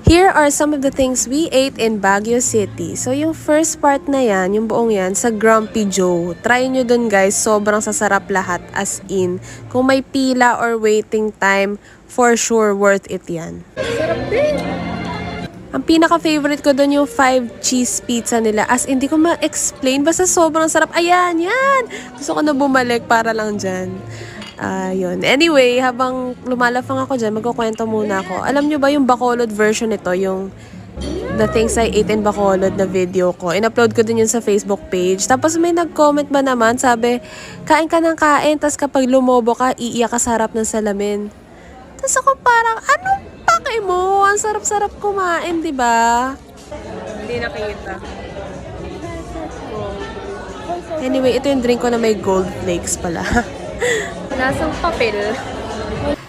Here are some of the things we ate in Baguio City. So, yung first part na yan, yung buong yan, sa Grumpy Joe. Try nyo dun guys, sobrang sasarap lahat as in. Kung may pila or waiting time, for sure worth it yan. Sarap din. Ang pinaka-favorite ko dun yung 5 cheese pizza nila. As in, hindi ko ma-explain. Basta sobrang sarap. Ayan, yan! Gusto ko na bumalik para lang dyan. Yun. Anyway, habang lumalafang ako dyan, magkukwento muna ako. Alam nyo ba yung Bacolod version nito? Yung The Things I Ate in Bacolod na video ko. In-upload ko din yun sa Facebook page. Tapos may nag-comment ba naman, sabi, kain ka ng kain, tas kapag lumobo ka, iiyak ka sa harap ng salamin. Tapos ako parang, anong pake mo? Ang sarap-sarap kumain, di ba? Hindi nakita. Anyway, ito yung drink ko na may gold flakes pala. Lasang papel.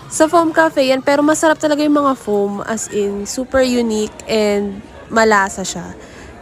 Sa Foam Cafe yan, pero masarap talaga yung mga foam, as in, super unique and malasa siya.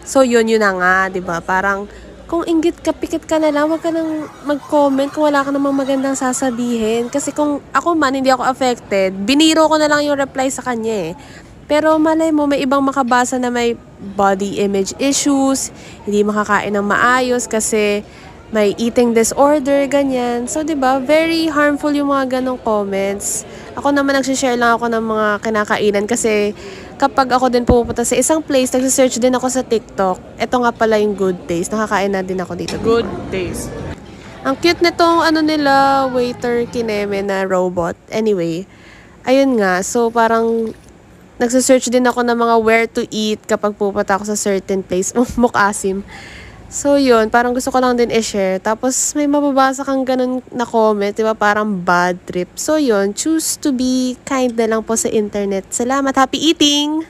So, yun na nga, di ba? Parang, kung inggit ka, pikit ka na lang, wag ka nang mag-comment kung wala ka namang magandang sasabihin. Kasi kung ako man, hindi ako affected, biniro ko na lang yung reply sa kanya eh. Pero malay mo, may ibang makabasa na may body image issues, hindi makakain ng maayos kasi may eating disorder, ganyan. So, 'di ba, very harmful yung mga ganong comments. Ako naman nagsishare lang ako ng mga kinakainan kasi kapag ako din pupunta sa isang place, nagsisearch din ako sa TikTok. Ito nga pala yung Good Taste. Nakakain na din ako dito. Good taste. Ang cute nitong ano nila, waiter kineme na robot. Anyway, ayun nga. So, parang nagsisearch din ako ng mga where to eat kapag pupunta ako sa certain place. Mukasim. So, yun. Parang gusto ko lang din i-share. Tapos, may mababasa kang ganun na comment. Diba? Parang bad trip. So, yun. Choose to be kind na lang po sa internet. Salamat. Happy eating!